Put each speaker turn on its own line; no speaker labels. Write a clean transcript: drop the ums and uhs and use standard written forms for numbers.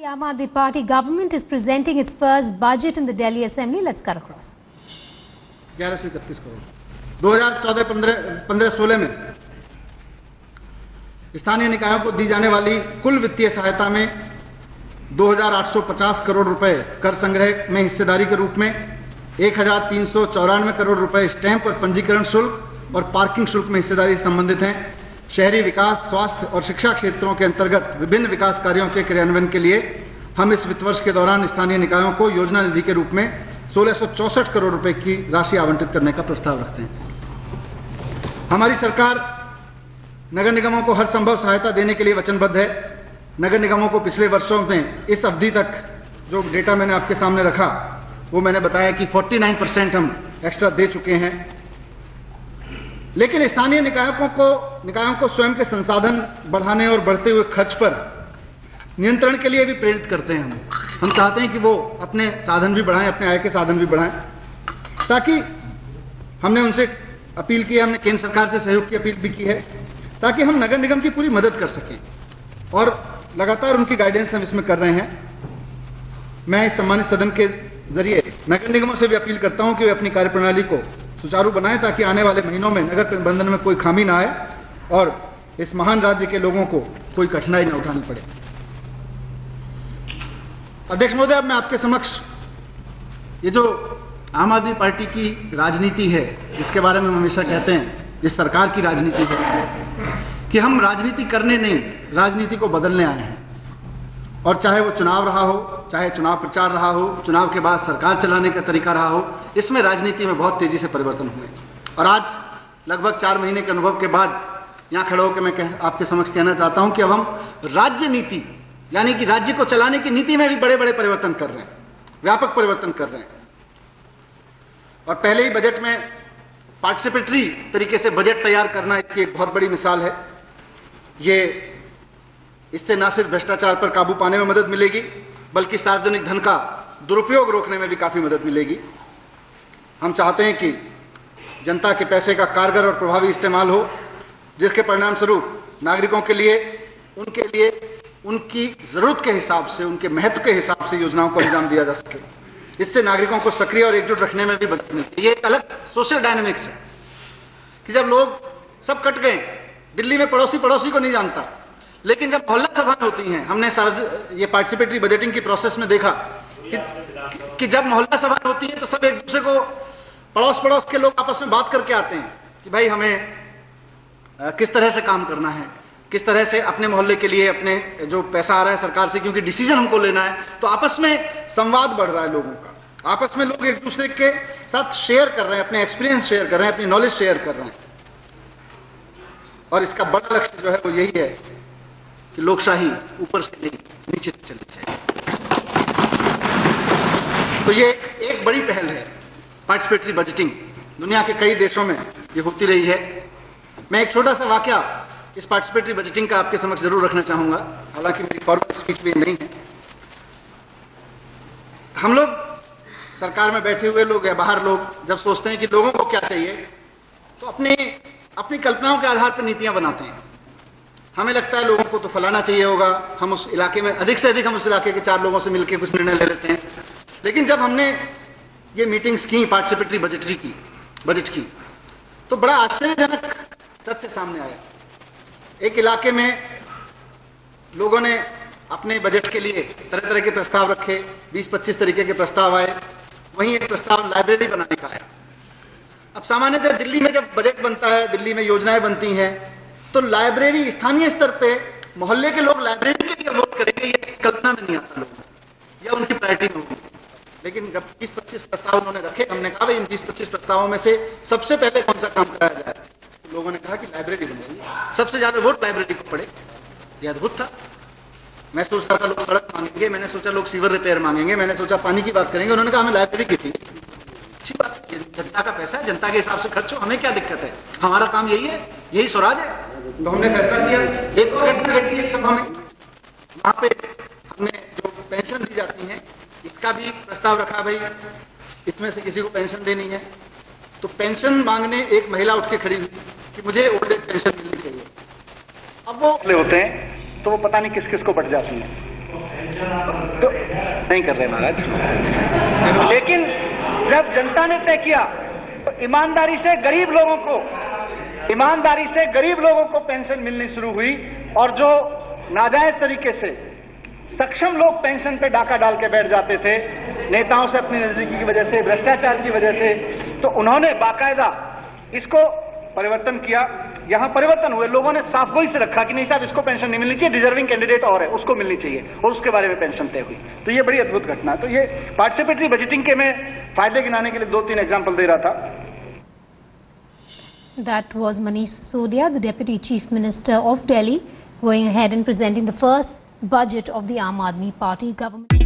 Aam Aadmi Party government is presenting its first budget in the Delhi Assembly. Let's cut across.
1131 crore 2014-15-16 में स्थानीय निकायों को दी जाने वाली कुल वित्तीय सहायता में 2850 करोड़ रुपए कर संग्रह में हिस्सेदारी के रूप में 1394 करोड़ रुपए स्टैंप और पंजीकरण शुल्क और पार्किंग शुल्क में हिस्सेदारी से संबंधित हैं। शहरी विकास, स्वास्थ्य और शिक्षा क्षेत्रों के अंतर्गत विभिन्न विकास कार्यों के क्रियान्वयन के लिए हम इस वित्त वर्ष के दौरान स्थानीय निकायों को योजना निधि के रूप में 1664 करोड़ रुपए की राशि आवंटित करने का प्रस्ताव रखते हैं। हमारी सरकार नगर निगमों को हर संभव सहायता देने के लिए वचनबद्ध है। नगर निगमों को पिछले वर्षों में इस अवधि तक जो डेटा मैंने आपके सामने रखा वो मैंने बताया कि 49% हम एक्स्ट्रा दे चुके हैं। लेकिन स्थानीय निकायों को स्वयं के संसाधन बढ़ाने और बढ़ते हुए खर्च पर नियंत्रण के लिए भी प्रेरित करते हैं। हम चाहते हैं कि वो अपने साधन भी बढ़ाएं, अपने आय के साधन भी बढ़ाएं, ताकि हमने उनसे अपील की है, हमने केंद्र सरकार से सहयोग की अपील भी की है, ताकि हम नगर निगम की पूरी मदद कर सकें और लगातार उनकी गाइडेंस हम इसमें कर रहे हैं। मैं इस सम्मानित सदन के जरिए नगर निगमों से भी अपील करता हूं कि वे अपनी कार्यप्रणाली को सुचारू बनाएं, ताकि आने वाले महीनों में नगर प्रबंधन में कोई खामी ना आए और इस महान राज्य के लोगों को कोई कठिनाई न उठानी पड़े। अध्यक्ष महोदय, अब मैं आपके समक्ष ये जो आम आदमी पार्टी की राजनीति है, जिसके बारे में हम हमेशा कहते हैं इस सरकार की राजनीति है कि हम राजनीति करने नहीं, राजनीति को बदलने आए हैं। और चाहे वो चुनाव रहा हो, चाहे चुनाव प्रचार रहा हो, चुनाव के बाद सरकार चलाने का तरीका रहा हो, इसमें राजनीति में बहुत तेजी से परिवर्तन हुए। और आज लगभग 4 महीने के अनुभव के बाद यहां खड़े होकर मैं आपके समक्ष कहना चाहता हूं कि अब हम राज्य नीति यानी कि राज्य को चलाने की नीति में भी बड़े बड़े परिवर्तन कर रहे हैं, व्यापक परिवर्तन कर रहे हैं। और पहले ही बजट में पार्टिसिपेटरी तरीके से बजट तैयार करना इसकी एक बहुत बड़ी मिसाल है। इससे न सिर्फ भ्रष्टाचार पर काबू पाने में मदद मिलेगी, बल्कि सार्वजनिक धन का दुरुपयोग रोकने में भी काफी मदद मिलेगी। हम चाहते हैं कि जनता के पैसे का कारगर और प्रभावी इस्तेमाल हो, जिसके परिणाम स्वरूप नागरिकों के लिए उनकी जरूरत के हिसाब से, उनके महत्व के हिसाब से योजनाओं को अंजाम दिया जा सके। इससे नागरिकों को सक्रिय और एकजुट रखने में भी मदद मिलती है। ये एक अलग सोशल डायनामिक्स है कि जब लोग सब कट गए, दिल्ली में पड़ोसी को नहीं जानता, लेकिन जब मोहल्ला सभाएं होती हैं, हमने ये पार्टिसिपेटरी बजटिंग की प्रोसेस में देखा कि जब मोहल्ला सभाएं होती हैं तो सब एक दूसरे को पड़ोस के लोग आपस में बात करके आते हैं कि भाई हमें किस तरह से काम करना है, किस तरह से अपने मोहल्ले के लिए अपने जो पैसा आ रहा है सरकार से, क्योंकि डिसीजन हमको लेना है, तो आपस में संवाद बढ़ रहा है लोगों का। आपस में लोग एक दूसरे के साथ शेयर कर रहे हैं, अपने एक्सपीरियंस शेयर कर रहे हैं, अपनी नॉलेज शेयर कर रहे हैं। और इसका बड़ा लक्ष्य जो है वो यही है कि लोकशाही ऊपर से नहीं नीचे से चलनी चाहिए। तो ये एक बड़ी पहल है पार्टिसिपेटरी बजटिंग। दुनिया के कई देशों में ये होती रही है। मैं एक छोटा सा वाकया इस पार्टिसिपेटरी बजटिंग का आपके समक्ष जरूर रखना चाहूंगा, हालांकि मेरी फॉर्मल स्पीच में नहीं है। हम लोग सरकार में बैठे हुए लोग या बाहर लोग जब सोचते हैं कि लोगों को क्या चाहिए, तो अपनी कल्पनाओं के आधार पर नीतियां बनाते हैं। हमें लगता है लोगों को तो फलाना चाहिए होगा, हम उस इलाके में अधिक से अधिक हम उस इलाके के 4 लोगों से मिलकर कुछ निर्णय ले लेते हैं। लेकिन जब हमने ये मीटिंग्स की पार्टिसिपेटरी बजट की, तो बड़ा आश्चर्यजनक तथ्य सामने आया। एक इलाके में लोगों ने अपने बजट के लिए तरह तरह के प्रस्ताव रखे, 20-25 तरीके के प्रस्ताव आए। वहीं एक प्रस्ताव लाइब्रेरी बनाने का आया। अब सामान्यतः दिल्ली में जब बजट बनता है, दिल्ली में योजनाएं बनती हैं, तो लाइब्रेरी स्थानीय स्तर पे मोहल्ले के लोग लाइब्रेरी के लिए वोट करेंगे, ये कल्पना में नहीं आता लोगों को, या उनकी प्रायोरिटी में होगी। लेकिन जब 20-25 प्रस्ताव उन्होंने रखे, हमने कहा भाई इन 20-25 प्रस्तावों में से सबसे पहले कौन सा काम कराया जाए, तो लोगों ने कहा कि लाइब्रेरी बनाइए। सबसे ज्यादा वोट लाइब्रेरी को पड़े। यह अद्भुत था। मैं सोच रहा था लोग सड़क मांगेंगे, मैंने सोचा लोग सीवर रिपेयर मांगेंगे, मैंने सोचा पानी की बात करेंगे, उन्होंने कहा हमें लाइब्रेरी की थी। अच्छी बात, जनता का पैसा है, जनता के हिसाब से खर्च हो, हमें क्या दिक्कत है, हमारा काम यही है, यही स्वराज है। तो हमने फैसला किया। एक और घटना घटी एक सभा में, वहां पे हमने जो पेंशन दी जाती है इसका भी प्रस्ताव रखा, भाई इसमें से किसी को पेंशन देनी है। तो पेंशन मांगने एक महिला उठ के खड़ी हुई कि मुझे ओल्ड एज पेंशन मिलनी चाहिए। अब वो
होते हैं तो वो पता नहीं किस किस को बट जाती हैं। तो नहीं कर रहे महाराज। लेकिन जब जनता ने तय किया तो ईमानदारी से गरीब लोगों को पेंशन मिलनी शुरू हुई, और जो नाजायज तरीके से सक्षम लोग पेंशन पे डाका डाल के बैठ जाते थे नेताओं से अपनी नजदीकी की वजह से, भ्रष्टाचार की वजह से, तो उन्होंने बाकायदा इसको परिवर्तन किया। यहाँ परिवर्तन हुए, लोगों ने साफ गोई से रखा कि नहीं साहब इसको पेंशन नहीं मिलनी चाहिए, डिजर्विंग कैंडिडेट और है उसको मिलनी चाहिए, और उसके बारे में पेंशन तय हुई। तो ये बड़ी अद्भुत घटना है। तो ये पार्टिसिपेटरी बजटिंग के मैं फायदे गिनाने के लिए 2-3 एग्जाम्पल दे रहा था।
That was Manish Sisodia, the Deputy Chief Minister of Delhi, going ahead and presenting the first budget of the Aam Aadmi Party government.